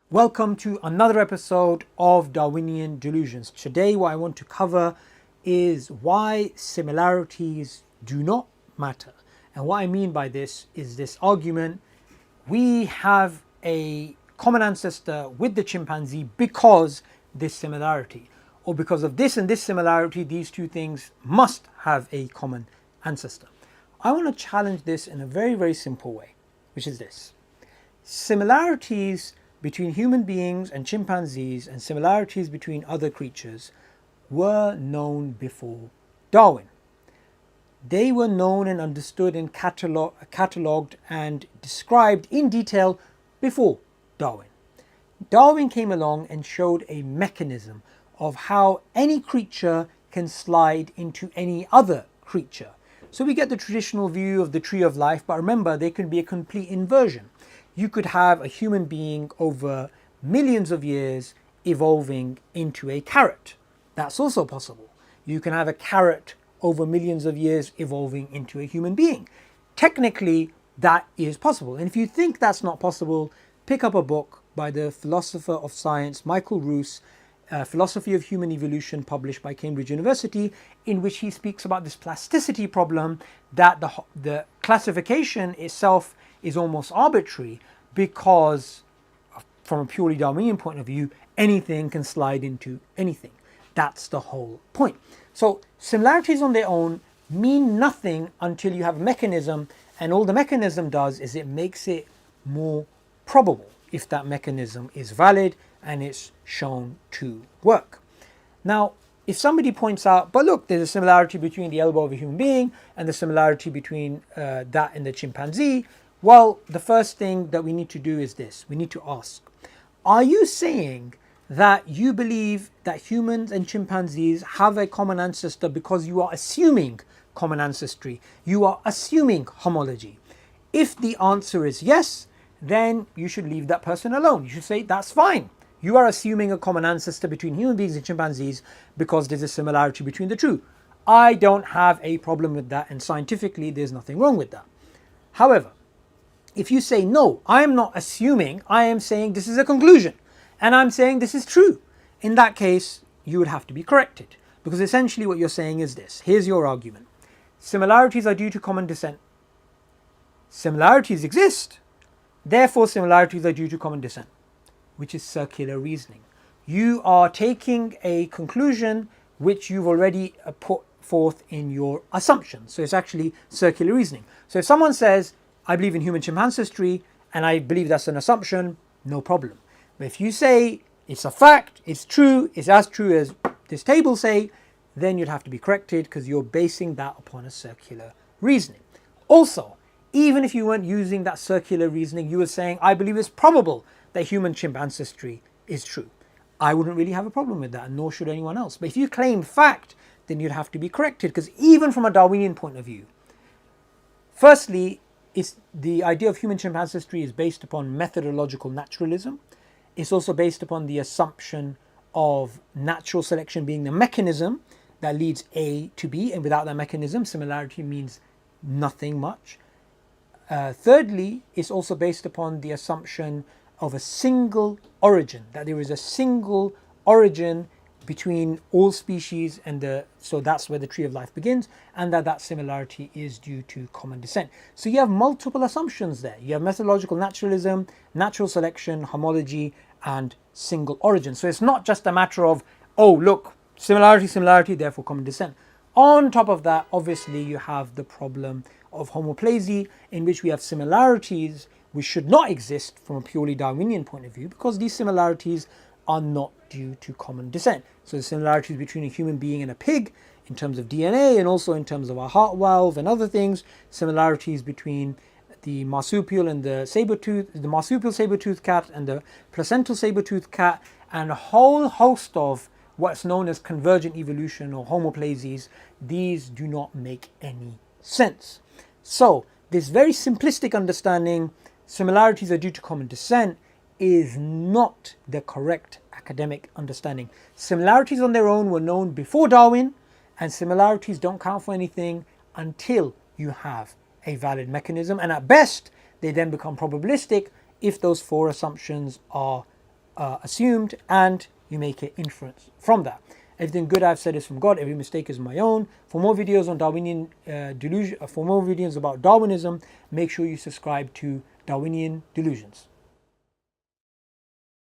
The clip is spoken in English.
Welcome to another episode of Darwinian Delusions. Today, what I want to cover is why similarities do not matter. And what I mean by this is this argument: we have a common ancestor with the chimpanzee because this similarity, or because of this and this similarity, these two things must have a common ancestor. I want to challenge this in a very, very simple way, which is this: similarities between human beings and chimpanzees and similarities between other creatures were known before Darwin. They were known and understood and catalogued and described in detail before Darwin. Darwin came along and showed a mechanism of how any creature can slide into any other creature. So we get the traditional view of the tree of life, but remember, there can be a complete inversion. You could have a human being over millions of years evolving into a carrot. That's also possible. You can have a carrot over millions of years evolving into a human being. Technically, that is possible. And if you think that's not possible, pick up a book by the philosopher of science, Michael Ruse, Philosophy of Human Evolution, published by Cambridge University, in which he speaks about this plasticity problem, that the classification itself is almost arbitrary because, from a purely Darwinian point of view, anything can slide into anything. That's the whole point. So similarities on their own mean nothing until you have a mechanism, and all the mechanism does is it makes it more probable if that mechanism is valid and it's shown to work. Now, if somebody points out, but look, there's a similarity between the elbow of a human being and the similarity between that and the chimpanzee, well, the first thing that we need to do is this. We need to ask, are you saying that you believe that humans and chimpanzees have a common ancestor because you are assuming common ancestry? You are assuming homology. If the answer is yes, then you should leave that person alone. You should say, that's fine. You are assuming a common ancestor between human beings and chimpanzees because there's a similarity between the two. I don't have a problem with that, and scientifically there's nothing wrong with that. However, if you say, no, I am not assuming, I am saying this is a conclusion, and I'm saying this is true, in that case, you would have to be corrected. Because essentially what you're saying is this. Here's your argument. Similarities are due to common descent. Similarities exist. Therefore, similarities are due to common descent, which is circular reasoning. You are taking a conclusion which you've already put forth in your assumption. So it's actually circular reasoning. So if someone says, I believe in human chimp ancestry, and I believe that's an assumption, no problem. But if you say it's a fact, it's true, it's as true as this table say, then you'd have to be corrected because you're basing that upon a circular reasoning. Also, even if you weren't using that circular reasoning, you were saying, I believe it's probable that human chimp ancestry is true. I wouldn't really have a problem with that, nor should anyone else. But if you claim fact, then you'd have to be corrected, because even from a Darwinian point of view, firstly, the idea of human chimp ancestry is based upon methodological naturalism. It's also based upon the assumption of natural selection being the mechanism that leads A to B, and without that mechanism, similarity means nothing much. Thirdly, it's also based upon the assumption of a single origin, that there is a single origin between all species, and so that's where the tree of life begins, and that similarity is due to common descent. So you have multiple assumptions there. You have methodological naturalism, natural selection, homology, and single origin. So it's not just a matter of, oh, look, similarity, therefore common descent. On top of that, obviously, you have the problem of homoplasy, in which we have similarities which should not exist from a purely Darwinian point of view, because these similarities are not due to common descent. So the similarities between a human being and a pig in terms of DNA, and also in terms of our heart valve and other things, similarities between the marsupial and the marsupial saber-toothed cat and the placental saber-toothed cat, and a whole host of what's known as convergent evolution or homoplasies. These do not make any sense. So this very simplistic understanding, similarities are due to common descent, is not the correct academic understanding. Similarities on their own were known before Darwin, and similarities don't count for anything until you have a valid mechanism, and at best they then become probabilistic if those four assumptions are assumed, and you make an inference from that. Everything good I've said is from God, every mistake is my own. For more videos on Darwinian delusion, for more videos about Darwinism, make sure you subscribe to Darwinian Delusions.